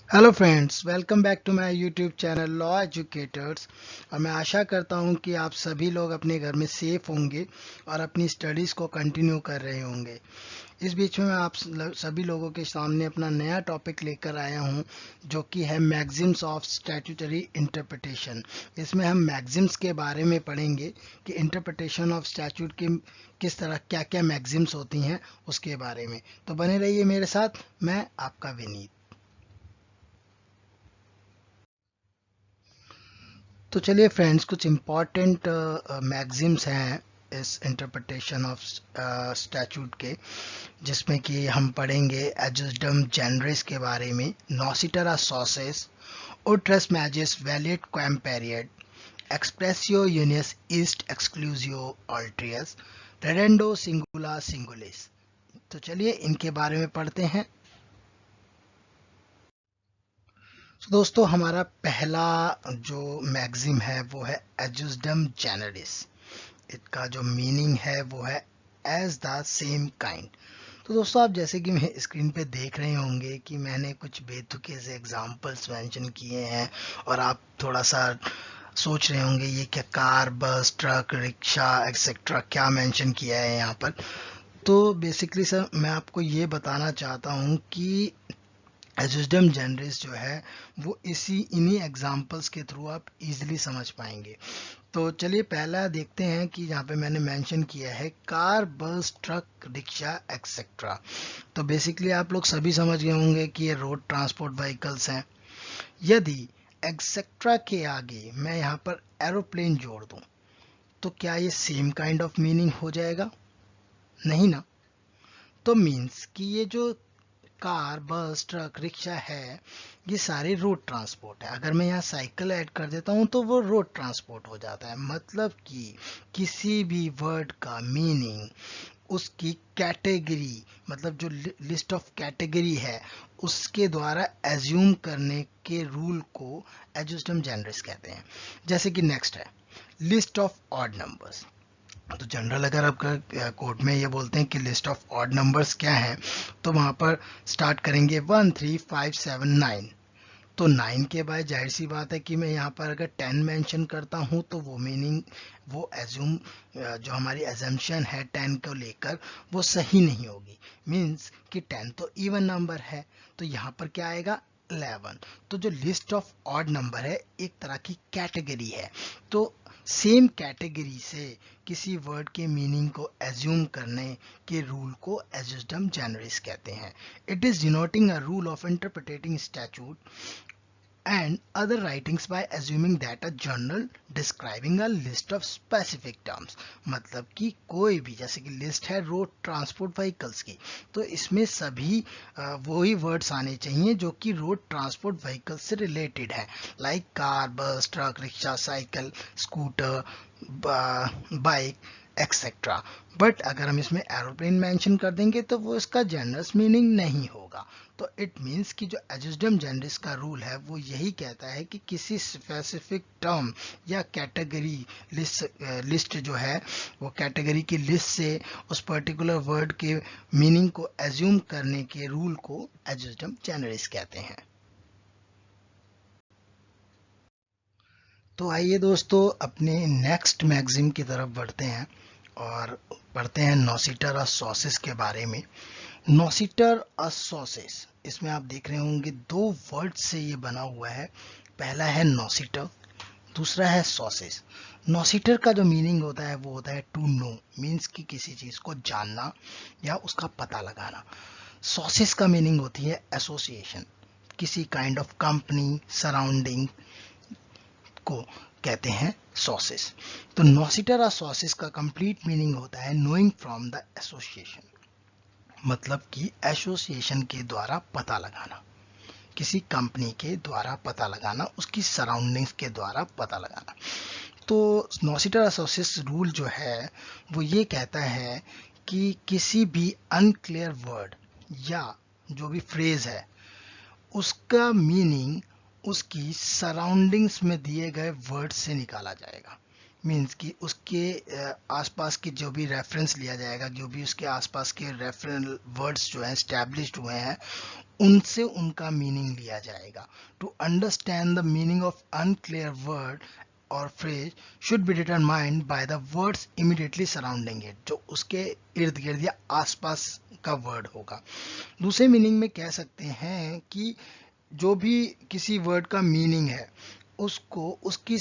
Hello friends, welcome back to my YouTube channel law educators. और मैं आशा करता हूं कि आप सभी लोग अपने घर में सेफ होंगे और अपनी स्टडीज़ को कंटिन्यू कर रहे होंगे। इस बीच में मैं आप सभी लोगों के सामने अपना नया टॉपिक लेकर आया हूं, जो कि है मैक्सिम्स ऑफ स्टैट्यूटरी इंटरप्रिटेशन। इसमें हम मैक्सिम्स के बारे में पढ़ेंगे कि इंटरप्रिटेशन ऑफ स्टैट्यूट के किस तरह क्या क्या मैक्सिम्स होती हैं उसके बारे में। तो बने रहिए मेरे साथ। मैं आपका विनीत। तो चलिए फ्रेंड्स, कुछ इम्पॉर्टेंट मैगजिम्स हैं इस इंटरप्रिटेशन ऑफ स्टैट्यूट के, जिसमें कि हम पढ़ेंगे एजुसडम जेनरिस के बारे में, नॉसिटरा सॉसेस, उट्रस मैजिस वैलिड क्वाम पेरियड, एक्सप्रेसियो यूनियस ईस्ट एक्सक्लूसियो ऑल्ट्रियस, रेडेंडो सिंगुला सिंगुलिस। तो चलिए इनके बारे में पढ़ते हैं। तो दोस्तों, हमारा पहला जो मैगजिम है वो है एजुसडम जेनरिस। इसका जो मीनिंग है वो है एज द सेम काइंड। तो दोस्तों, आप जैसे कि मैं स्क्रीन पे देख रहे होंगे कि मैंने कुछ बेतुके से एग्जांपल्स मेंशन किए हैं, और आप थोड़ा सा सोच रहे होंगे ये क्या कार, बस, ट्रक, रिक्शा एक्सेट्रा क्या मेंशन किया है यहाँ पर। तो बेसिकली सर, मैं आपको ये बताना चाहता हूँ कि एजुसडम जनरस जो है वो इन्हीं एग्जांपल्स के थ्रू आप इजीली समझ पाएंगे। तो चलिए पहला देखते हैं कि यहाँ पे मैंने मेंशन किया है कार, बस, ट्रक, रिक्शा एक्सेट्रा। तो बेसिकली आप लोग सभी समझ गए होंगे कि ये रोड ट्रांसपोर्ट व्हीकल्स हैं। यदि एक्सेट्रा के आगे मैं यहाँ पर एरोप्लेन जोड़ दूं, तो क्या ये सेम काइंड ऑफ मीनिंग हो जाएगा? नहीं ना। तो मीन्स कि ये जो कार, बस, ट्रक, रिक्शा है, ये सारे रोड ट्रांसपोर्ट है। अगर मैं यहाँ साइकिल ऐड कर देता हूँ तो वो रोड ट्रांसपोर्ट हो जाता है। मतलब कि किसी भी वर्ड का मीनिंग उसकी कैटेगरी, मतलब जो लिस्ट ऑफ कैटेगरी है, उसके द्वारा एज्यूम करने के रूल को एजुस्टम जनरस कहते हैं। जैसे कि नेक्स्ट है लिस्ट ऑफ ऑड नंबर्स। तो जनरल अगर आपका कोर्ट में ये बोलते हैं कि लिस्ट ऑफ ऑड नंबर्स क्या है, तो वहां पर स्टार्ट करेंगे 1 3 5 7 9। तो 9 के बाद जाहिर सी बात है कि मैं यहाँ पर अगर 10 मेंशन करता हूँ तो वो मीनिंग, वो एज्यूम, जो हमारी एजम्पशन है 10 को लेकर, वो सही नहीं होगी। मीन्स कि 10 तो इवन नंबर है, तो यहाँ पर क्या आएगा? 11। तो जो लिस्ट ऑफ ऑड नंबर है एक तरह की कैटेगरी है। तो सेम कैटेगरी से किसी वर्ड के मीनिंग को एज्यूम करने के रूल को एजुसडम जनरस कहते हैं। It is denoting a rule of interpreting statute and other writings by assuming that a journal describing a list of specific terms। मतलब कि कोई भी, जैसे कि लिस्ट है रोड ट्रांसपोर्ट व्हीकल्स की, तो इसमें सभी वही वर्ड्स आने चाहिए जो कि रोड ट्रांसपोर्ट व्हीकल्स से रिलेटेड है, लाइक कार, बस, truck, rickshaw, cycle, scooter, bike etcetera. But अगर हम इसमें एरोप्लेन मेंशन कर देंगे तो वो इसका जनरस मीनिंग नहीं होगा। तो इट मीन्स कि जो एजुसडम जनरस का रूल है वो यही कहता है कि किसी स्पेसिफिक टर्म या कैटेगरी लिस्ट जो है, वो कैटेगरी की लिस्ट से उस पर्टिकुलर वर्ड के मीनिंग को एज्यूम करने के रूल को एजुसडम जनरस कहते हैं। तो आइए दोस्तों, अपने नेक्स्ट मैगजीम की तरफ बढ़ते हैं और पढ़ते हैं नॉसिटर और सॉसेस के बारे में। नॉसिटर और सॉसेस, इसमें आप देख रहे होंगे दो वर्ड से ये बना हुआ है। पहला है नॉसिटर, दूसरा है सॉसेस। नॉसिटर का जो मीनिंग होता है वो होता है टू नो, मीन्स कि किसी चीज को जानना या उसका पता लगाना। सॉसेस का मीनिंग होती है एसोसिएशन, किसी काइंड ऑफ कंपनी, सराउंडिंग को कहते हैं सॉसेस। तो नॉसिटर और सॉसेस का कंप्लीट मीनिंग होता है नोइंग फ्रॉम द एसोसिएशन, मतलब कि एसोसिएशन के द्वारा पता लगाना, किसी कंपनी के द्वारा पता लगाना, उसकी सराउंडिंग्स के द्वारा पता लगाना। तो नॉसिटर एसोसिएस रूल जो है वो ये कहता है कि किसी भी अनक्लियर वर्ड या जो भी फ्रेज है, उसका मीनिंग उसकी सराउंडिंग्स में दिए गए वर्ड से निकाला जाएगा। मीन्स कि उसके आसपास के जो भी रेफरेंस लिया जाएगा, जो भी उसके आसपास के रेफरेंस वर्ड्स जो हैं एस्टैब्लिश्ड हुए हैं, उनसे उनका मीनिंग लिया जाएगा। To understand the meaning of unclear word और phrase should be determined by the words immediately surrounding it, जो उसके इर्द गिर्द या आसपास का वर्ड होगा। दूसरे मीनिंग में कह सकते हैं कि जो भी किसी वर्ड का मीनिंग है उसको उसकी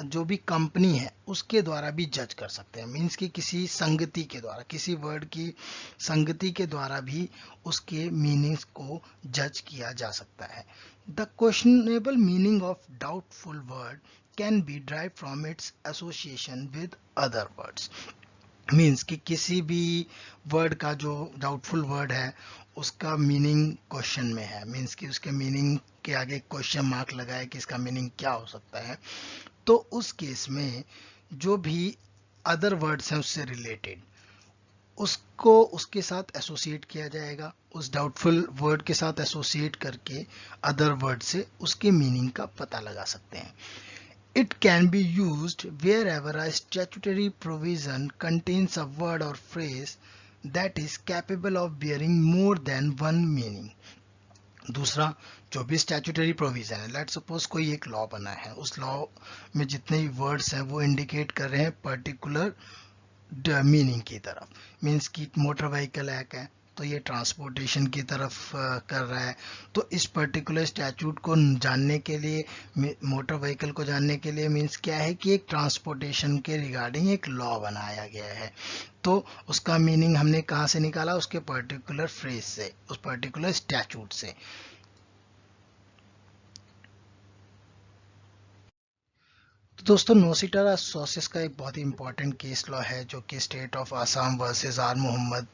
जो भी कंपनी है उसके द्वारा भी जज कर सकते हैं। मीन्स कि किसी संगति के द्वारा, किसी वर्ड की संगति के द्वारा भी उसके मीनिंग्स को जज किया जा सकता है। The questionable meaning of doubtful word can be drive from its association with other words. Means कि किसी भी वर्ड का जो डाउटफुल वर्ड है उसका मीनिंग क्वेश्चन में है, मीन्स कि उसके मीनिंग के आगे क्वेश्चन मार्क लगा है कि इसका मीनिंग क्या हो सकता है, तो उस केस में जो भी अदर वर्ड्स हैं उससे रिलेटेड उसको उसके साथ एसोसिएट किया जाएगा, उस डाउटफुल वर्ड के साथ एसोसिएट करके अदर वर्ड से उसके मीनिंग का पता लगा सकते हैं। It can be used wherever a statutory provision contains a word or phrase that is capable of bearing more than one meaning. दूसरा, जो भी स्टैट्यूटरी प्रोविजन है, लेट सपोज कोई एक लॉ बना है, उस लॉ में जितने भी वर्ड्स हैं वो इंडिकेट कर रहे हैं पर्टिकुलर मीनिंग की तरफ। मीन्स कि मोटर व्हीकल एक्ट है तो ये ट्रांसपोर्टेशन की तरफ कर रहा है, तो इस पर्टिकुलर स्टैट्यूट को जानने के लिए, मोटर व्हीकल को जानने के लिए मीन्स क्या है कि एक ट्रांसपोर्टेशन के रिगार्डिंग एक लॉ बनाया गया है, तो उसका मीनिंग हमने कहाँ से निकाला, उसके पर्टिकुलर फ्रेज से, उस पर्टिकुलर स्टैट्यूट से। तो दोस्तों, नोसिटारा सोसिस का एक बहुत ही इंपॉर्टेंट केस लॉ है जो कि state of Assam versus R Mohammad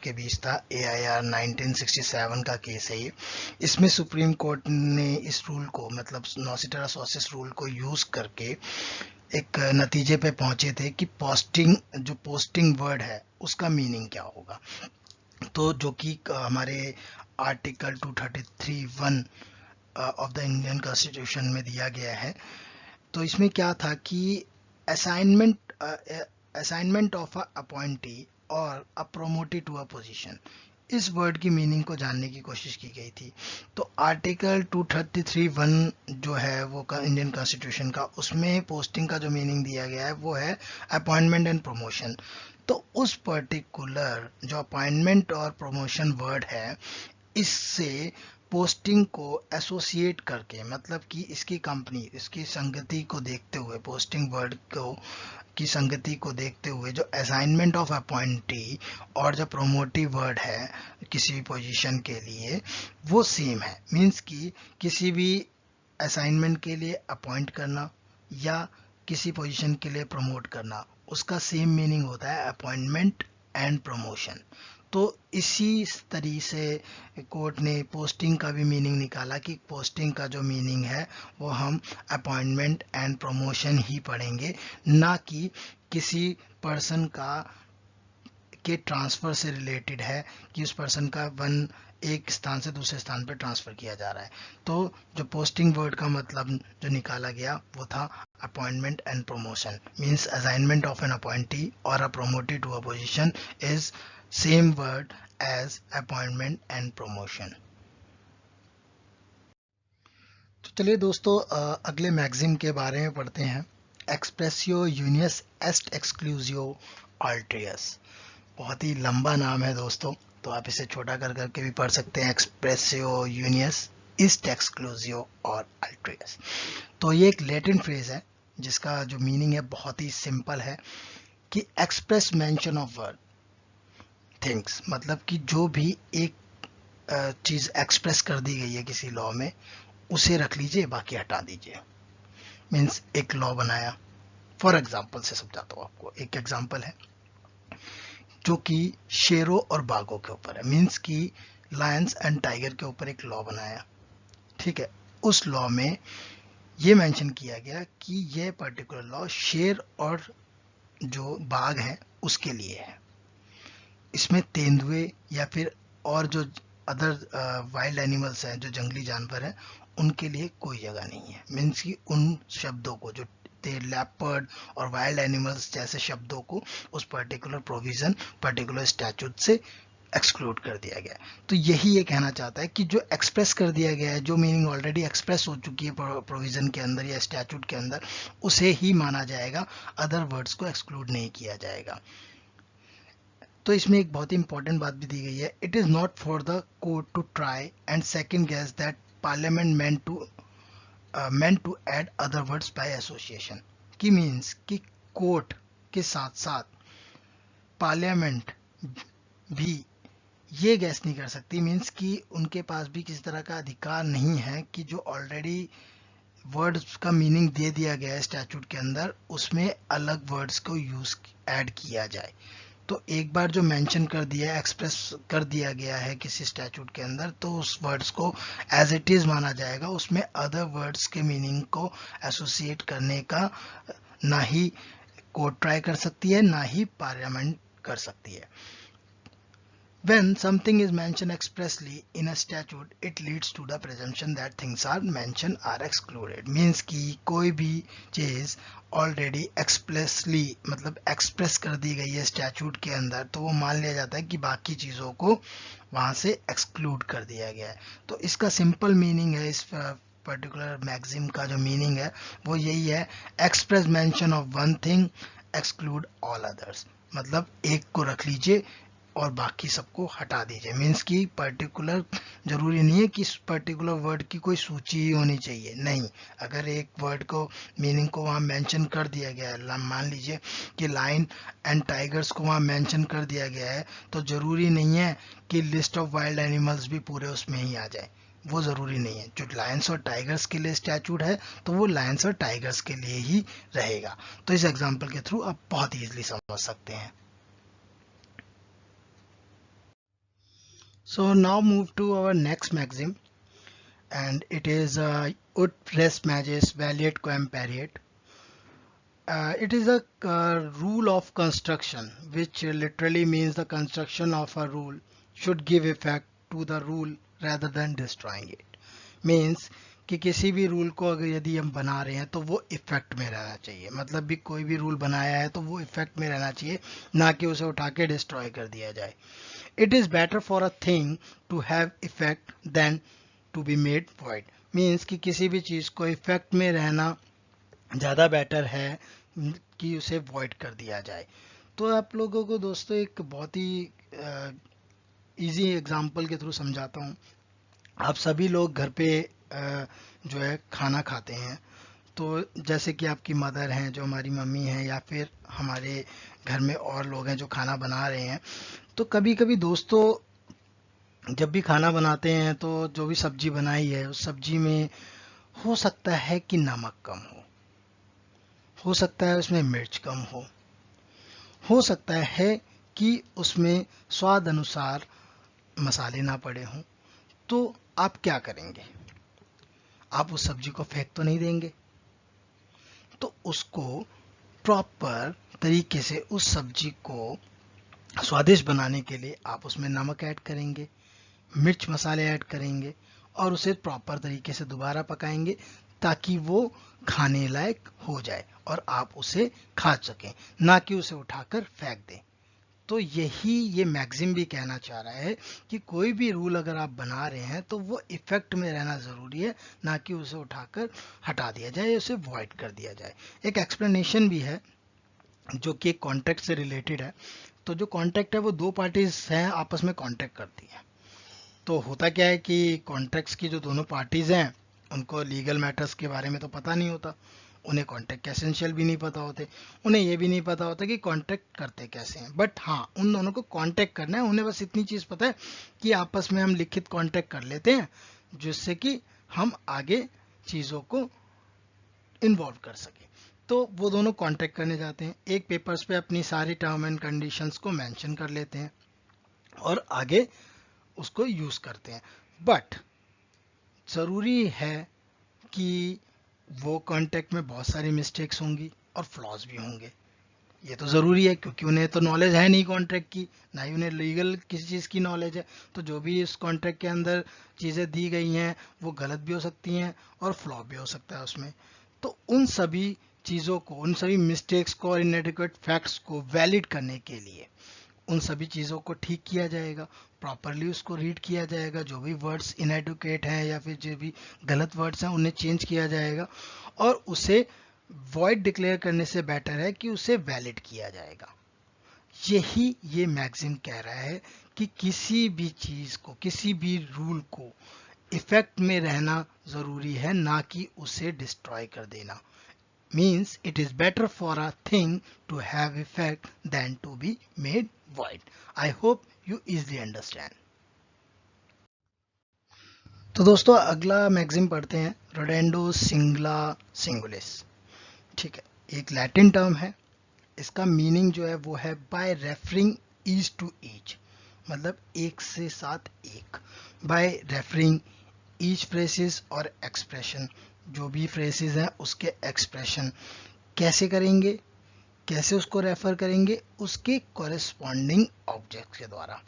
के बीच था। AIR 1967 का केस है ये। इसमें सुप्रीम कोर्ट ने इस रूल को, मतलब नोसिटारा सोसिस रूल को यूज करके एक नतीजे पे पहुंचे थे कि पोस्टिंग, जो पोस्टिंग वर्ड है उसका मीनिंग क्या होगा। तो जो कि हमारे article 233(1) of the Indian constitution में दिया गया है। तो इसमें क्या था कि assignment assignment of a appointee और a promoted to a position, इस वर्ड की मीनिंग को जानने की कोशिश की गई थी। तो आर्टिकल 233(1) जो है वो इंडियन कॉन्स्टिट्यूशन का, उसमें पोस्टिंग का जो मीनिंग दिया गया है वो है अपॉइंटमेंट एंड प्रमोशन। तो उस पर्टिकुलर जो अपॉइंटमेंट और प्रमोशन वर्ड है, इससे पोस्टिंग को एसोसिएट करके, मतलब कि इसकी कंपनी, इसकी संगति को देखते हुए, पोस्टिंग वर्ड को की संगति को देखते हुए जो असाइनमेंट ऑफ अपॉइंटी और जो प्रोमोटिव वर्ड है किसी भी पोजीशन के लिए वो सेम है। मींस कि किसी भी असाइनमेंट के लिए अपॉइंट करना या किसी पोजीशन के लिए प्रमोट करना, उसका सेम मीनिंग होता है अपॉइंटमेंट एंड प्रमोशन। तो इसी तरीके से कोर्ट ने पोस्टिंग का भी मीनिंग निकाला कि पोस्टिंग का जो मीनिंग है वो हम अपॉइंटमेंट एंड प्रमोशन ही पढ़ेंगे, ना कि किसी पर्सन का के ट्रांसफर से रिलेटेड है कि उस पर्सन का एक स्थान से दूसरे स्थान पर ट्रांसफर किया जा रहा है। तो जो पोस्टिंग वर्ड का मतलब जो निकाला गया वो था appointment and promotion. Means assignment of an appointee और a promoted to a position is same word as appointment and promotion. तो चलिए दोस्तों, अगले मैगजीम के बारे में पढ़ते हैं। एक्सप्रेसियो यूनियस एस्ट एक्सक्लूसियो अल्ट्रियस। बहुत ही लंबा नाम है दोस्तों, तो आप इसे छोटा कर करके भी पढ़ सकते हैं, एक्सप्रेसियो यूनियस ईस्ट एक्सक्लूसियो और अल्ट्रियस। तो ये एक लैटिन फ्रेज है जिसका जो मीनिंग है बहुत ही सिंपल है कि express mention of word things, मतलब कि जो भी एक चीज एक्सप्रेस कर दी गई है किसी लॉ में उसे रख लीजिए, बाकी हटा दीजिए। मीन्स एक लॉ बनाया, फॉर एग्जाम्पल से समझाता हूँ आपको। एक एग्जाम्पल है जो कि शेरों और बाघों के ऊपर है। मीन्स कि लायंस एंड टाइगर के ऊपर एक लॉ बनाया, ठीक है। उस लॉ में ये मेंशन किया गया कि ये पर्टिकुलर लॉ शेर और जो बाघ है उसके लिए है। इसमें तेंदुए या फिर और जो अदर वाइल्ड एनिमल्स हैं, जो जंगली जानवर हैं, उनके लिए कोई जगह नहीं है। मीन्स कि उन शब्दों को, जो कुत्ते, लेपर्ड और वाइल्ड एनिमल्स जैसे शब्दों को उस पर्टिकुलर प्रोविजन, पर्टिकुलर स्टैट्यूट से एक्सक्लूड कर दिया गया है। तो यही ये कहना चाहता है कि जो एक्सप्रेस कर दिया गया है, जो मीनिंग ऑलरेडी एक्सप्रेस हो चुकी है प्रोविजन के अंदर या स्टैट्यूट के अंदर, उसे ही माना जाएगा, अदर वर्ड्स को एक्सक्लूड नहीं किया जाएगा। तो इसमें एक बहुत ही इंपॉर्टेंट बात भी दी गई है, it is not for the court to try and second guess that parliament meant to add other words by association। की मीन्स कि कोर्ट के साथ साथ पार्लियामेंट भी ये गैस नहीं कर सकती, मीन्स कि उनके पास भी किसी तरह का अधिकार नहीं है कि जो ऑलरेडी वर्ड्स का मीनिंग दे दिया गया है स्टैट्यूट के अंदर, उसमें अलग वर्ड्स को यूज ऐड किया जाए। तो एक बार जो मेंशन कर दिया है, एक्सप्रेस कर दिया गया है किसी स्टैट्यूट के अंदर, तो उस वर्ड्स को एज इट इज माना जाएगा, उसमें अदर वर्ड्स के मीनिंग को एसोसिएट करने का ना ही कोर्ट ट्राई कर सकती है, ना ही पार्लियामेंट कर सकती है। When something is mentioned expressly in a statute, it leads to the presumption that things are mentioned are excluded। Means कि कोई भी चीज ऑलरेडी एक्सप्रेसली मतलब एक्सप्रेस कर दी गई है स्टैट्यूट के अंदर, तो वो मान लिया जाता है कि बाकी चीजों को वहां से एक्सक्लूड कर दिया गया है। तो इसका सिंपल मीनिंग है, इस पर्टिकुलर मैक्सिम का जो मीनिंग है वो यही है, express mention of one thing exclude all others. मतलब एक को रख लीजिए और बाकी सबको हटा दीजिए। मीन्स कि पर्टिकुलर जरूरी नहीं है कि इस पर्टिकुलर वर्ड की कोई सूची ही होनी चाहिए, नहीं, अगर एक वर्ड को मीनिंग को वहां मेंशन कर दिया गया है, मान लीजिए कि लाइन एंड टाइगर्स को वहां मेंशन कर दिया गया है, तो जरूरी नहीं है कि लिस्ट ऑफ वाइल्ड एनिमल्स भी पूरे उसमें ही आ जाए, वो जरूरी नहीं है। जो लायंस और टाइगर्स के लिए स्टैट्यूट है तो वो लायंस और टाइगर्स के लिए ही रहेगा। तो इस एग्जांपल के थ्रू आप बहुत इजीली समझ सकते हैं। So now move to our next maxim, and it is ut res magis valeat quem pereat. It is a rule of construction, which literally means the construction of a rule should give effect to the rule rather than destroying it। Means कि किसी भी rule को अगर यदि हम बना रहे हैं तो वो इफेक्ट में रहना चाहिए, मतलब भी कोई भी रूल बनाया है तो वो इफेक्ट में रहना चाहिए, ना कि उसे उठा के डिस्ट्रॉय कर दिया जाए। It is better for a thing to have effect than to be made void। Means कि किसी भी चीज को इफेक्ट में रहना ज्यादा बेटर है कि उसे void कर दिया जाए। तो आप लोगों को दोस्तों एक बहुत ही इजी एग्जांपल के थ्रू समझाता हूँ। आप सभी लोग घर पे जो है खाना खाते हैं, तो जैसे कि आपकी मदर हैं, जो हमारी मम्मी हैं, या फिर हमारे घर में और लोग हैं जो खाना बना रहे हैं, तो कभी कभी दोस्तों जब भी खाना बनाते हैं तो जो भी सब्जी बनाई है उस सब्जी में हो सकता है कि नमक कम हो सकता है उसमें मिर्च कम हो सकता है कि उसमें स्वाद अनुसार मसाले ना पड़े हों। तो आप क्या करेंगे? आप उस सब्जी को फेंक तो नहीं देंगे, तो उसको प्रॉपर तरीके से उस सब्जी को स्वादिष्ट बनाने के लिए आप उसमें नमक ऐड करेंगे, मिर्च मसाले ऐड करेंगे और उसे प्रॉपर तरीके से दोबारा पकाएंगे ताकि वो खाने लायक हो जाए और आप उसे खा सकें, ना कि उसे उठाकर फेंक दें। तो यही ये मैक्सिम भी कहना चाह रहा है कि कोई भी रूल अगर आप बना रहे हैं तो वो इफेक्ट में रहना जरूरी है, ना कि उसे उठाकर हटा दिया जाए, उसे वॉइड कर दिया जाए। एक एक्सप्लेनेशन भी है जो कि कॉन्ट्रैक्ट से रिलेटेड है। तो जो कॉन्ट्रैक्ट है वो दो पार्टीज हैं आपस में कॉन्ट्रैक्ट करती हैं। तो होता क्या है कि कॉन्ट्रैक्ट्स की जो दोनों पार्टीज हैं उनको लीगल मैटर्स के बारे में तो पता नहीं होता, उन्हें कॉन्ट्रैक्ट के एसेंशियल भी नहीं पता होते, उन्हें ये भी नहीं पता होता कि कॉन्ट्रैक्ट करते कैसे हैं। बट हाँ, उन दोनों को कॉन्ट्रैक्ट करना है, उन्हें बस इतनी चीज पता है कि आपस में हम लिखित कॉन्ट्रैक्ट कर लेते हैं जिससे कि हम आगे चीजों को इन्वॉल्व कर सके। तो वो दोनों कॉन्ट्रैक्ट करने जाते हैं, एक पेपर्स पे अपनी सारी टर्म एंड कंडीशंस को मेंशन कर लेते हैं और आगे उसको यूज करते हैं। बट जरूरी है कि वो कॉन्ट्रैक्ट में बहुत सारी मिस्टेक्स होंगी और फ्लॉज भी होंगे, ये तो जरूरी है क्योंकि उन्हें तो नॉलेज है नहीं कॉन्ट्रैक्ट की, ना ही उन्हें लीगल किसी चीज की नॉलेज है। तो जो भी इस कॉन्ट्रैक्ट के अंदर चीजें दी गई हैं वो गलत भी हो सकती हैं और फ्लॉ भी हो सकता है उसमें। तो उन सभी चीज़ों को, उन सभी मिस्टेक्स को और इनएडिक्वेट फैक्ट्स को वैलिड करने के लिए उन सभी चीज़ों को ठीक किया जाएगा, प्रॉपरली उसको रीड किया जाएगा, जो भी वर्ड्स इनएडुकेट हैं या फिर जो भी गलत वर्ड्स हैं उन्हें चेंज किया जाएगा और उसे वॉइड डिक्लेयर करने से बेटर है कि उसे वैलिड किया जाएगा। यही ये मैगजीन कह रहा है कि किसी भी चीज़ को, किसी भी रूल को इफेक्ट में रहना ज़रूरी है, ना कि उसे डिस्ट्रॉय कर देना। Means it is better for a thing to have effect than to be made void. I hope you easily understand. तो दोस्तों अगला मैगजीम पढ़ते हैं, रोडेंडो सिंगुला सिंगुलिस। ठीक है, एक लैटिन टर्म है, इसका मीनिंग जो है वो है by referring each to each, मतलब एक से साथ एक, बाय रेफरिंग ईच फ्रेसेस और एक्सप्रेशन, जो भी फ्रेसेस हैं उसके एक्सप्रेशन कैसे करेंगे, कैसे उसको रेफर करेंगे, उसके कॉरेस्पॉन्डिंग ऑब्जेक्ट के द्वारा।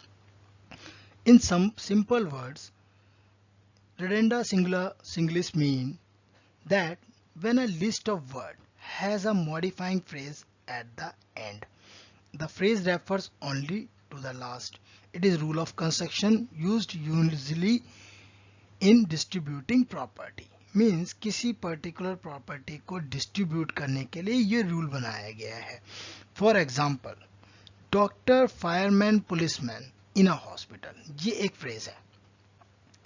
In some simple words, redunda singular singulis mean that when a list of words has a modifying phrase at the end, the phrase refers only to the last. It is rule of construction used usually in distributing property. Means किसी particular property को distribute करने के लिए ये rule बनाया गया है। For example, doctor, fireman, policeman in a hospital, ये एक फ्रेज है।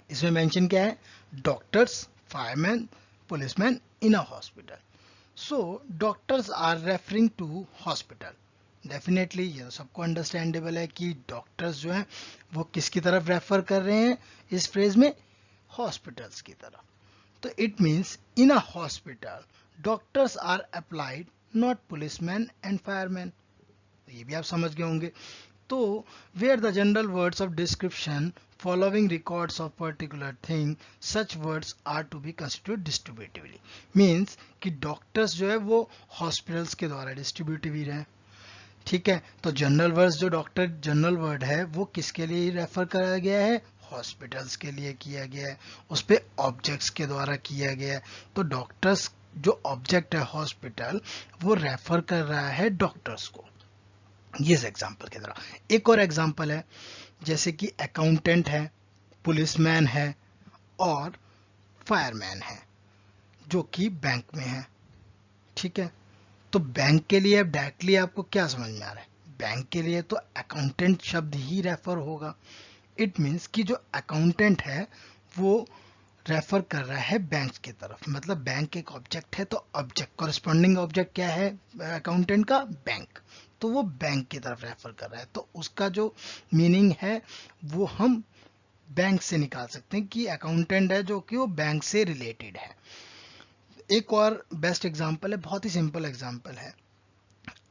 इसमें मेंशन क्या है? Doctors, fireman, policeman in a hospital. So doctors are referring to hospital. Definitely ये सबको अंडरस्टैंडेबल है कि डॉक्टर्स जो हैं वो किसकी तरफ रेफर कर रहे हैं इस फ्रेज में? हॉस्पिटल्स की तरफ। तो it means in a hospital doctors are applied, not policeman and fireman. ये भी आप समझ गए होंगे। तो where the general words of description following records of particular thing, such words are to be considered distributively. Means कि doctors जो है वो हॉस्पिटल्स के द्वारा डिस्ट्रीब्यूटिव ही रहे। ठीक है, तो जनरल वर्ड्स जो डॉक्टर जनरल वर्ड है वो किसके लिए रेफर करा गया है? हॉस्पिटल्स के लिए किया गया है, उस पे ऑब्जेक्ट्स के द्वारा किया गया है। तो डॉक्टर्स जो ऑब्जेक्ट है हॉस्पिटल, वो रेफर कर रहा है डॉक्टर्स को, ये एग्जाम्पल की तरह। एक और एग्जाम्पल है, जैसे कि अकाउंटेंट है, पुलिसमैन है और फायरमैन है जो कि बैंक में है। ठीक है, तो बैंक के लिए अब डायरेक्टली आपको क्या समझ में आ रहा है? बैंक के लिए तो अकाउंटेंट शब्द ही रेफर होगा। इट मीन्स कि जो अकाउंटेंट है वो रेफर कर रहा है बैंक की तरफ, मतलब बैंक एक ऑब्जेक्ट है, तो ऑब्जेक्ट कॉरेस्पॉन्डिंग ऑब्जेक्ट क्या है अकाउंटेंट का? बैंक। तो वो बैंक की तरफ रेफर कर रहा है, तो उसका जो मीनिंग है वो हम बैंक से निकाल सकते हैं कि अकाउंटेंट है जो कि वो बैंक से रिलेटेड है। एक और बेस्ट एग्जांपल है, बहुत ही सिंपल एग्जांपल है,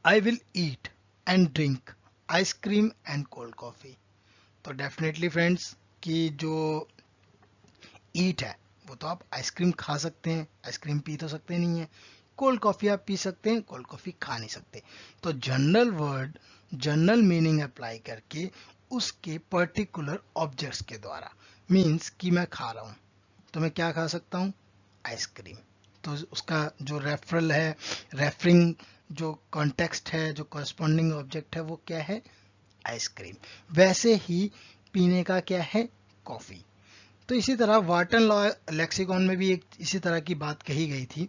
I will eat and drink ice cream and cold coffee. तो डेफिनेटली फ्रेंड्स कि जो ईट है वो तो आप आइसक्रीम खा सकते हैं, आइसक्रीम पी तो सकते नहीं है। कोल्ड कॉफी आप पी सकते हैं, कोल्ड कॉफी खा नहीं सकते। तो general word general meaning apply करके उसके पर्टिकुलर ऑब्जेक्ट्स के द्वारा, मीन्स कि मैं खा रहा हूं तो मैं क्या खा सकता हूं? आइसक्रीम। तो उसका जो रेफरल है, रेफरिंग जो कॉन्टेक्स्ट है, जो कॉरेस्पॉन्डिंग ऑब्जेक्ट है वो क्या है? आइसक्रीम। वैसे ही पीने का क्या है? कॉफी। तो इसी तरह वार्टन लॉ लेक्सिकॉन में भी एक इसी तरह की बात कही गई थी,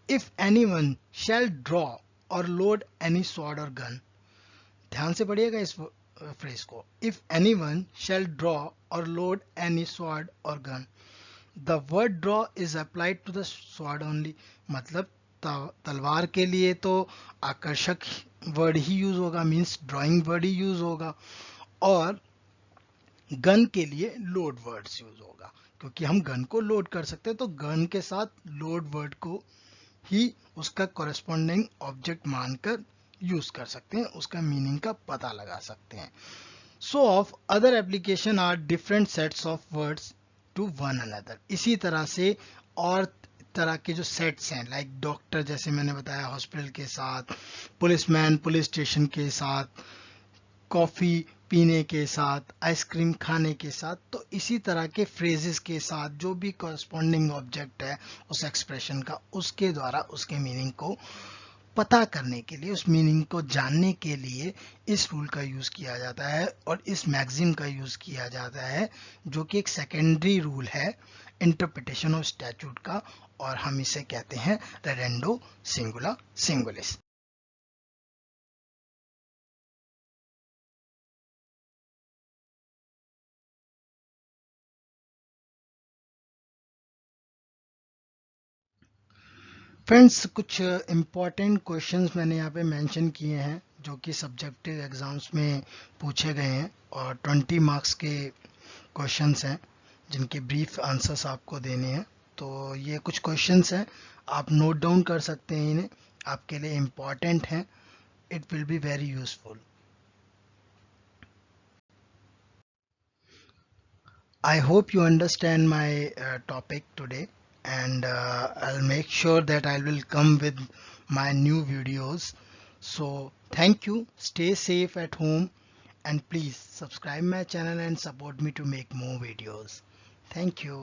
if anyone shall draw or load any sword or gun. ध्यान से पढ़िएगा इस फ्रेज को, if anyone shall draw or load any sword or gun, the word draw is applied to the sword only. मतलब तलवार के लिए तो आकर्षक वर्ड ही यूज होगा, मीन्स ड्रॉइंग वर्ड ही यूज होगा, और गन के लिए लोड वर्ड्स यूज होगा, क्योंकि हम गन को लोड कर सकते हैं, तो गन के साथ लोड वर्ड को ही उसका कॉरेस्पॉन्डिंग ऑब्जेक्ट मानकर यूज कर सकते हैं, उसका मीनिंग का पता लगा सकते हैं। So of other application are different sets of words to one another. इसी तरह से और तरह के जो सेट्स हैं, लाइक डॉक्टर जैसे मैंने बताया हॉस्पिटल के साथ, पुलिसमैन पुलिस स्टेशन के साथ, कॉफी पीने के साथ, आइसक्रीम खाने के साथ, तो इसी तरह के फ्रेजेस के साथ जो भी कॉरेस्पॉन्डिंग ऑब्जेक्ट है उस एक्सप्रेशन का, उसके द्वारा उसके मीनिंग को पता करने के लिए, उस मीनिंग को जानने के लिए इस रूल का यूज़ किया जाता है और इस मैक्सिम का यूज़ किया जाता है, जो कि एक सेकेंडरी रूल है इंटरप्रिटेशन ऑफ स्टैट्यूट का, और हम इसे कहते हैं रेडेंडो सिंगुला सिंगुलिस। फ्रेंड्स, कुछ इम्पॉर्टेंट क्वेश्चंस मैंने यहाँ पे मेंशन किए हैं जो कि सब्जेक्टिव एग्जाम्स में पूछे गए हैं, और 20 मार्क्स के क्वेश्चंस हैं जिनके ब्रीफ आंसर्स आपको देने हैं। तो ये कुछ क्वेश्चंस हैं, आप नोट डाउन कर सकते हैं इन्हें, आपके लिए इम्पॉर्टेंट हैं, it will be very useful. I hope you understand my topic today, and I'll make sure that I will come with my new videos. So thank you, stay safe at home, and please subscribe my channel and support me to make more videos. Thank you.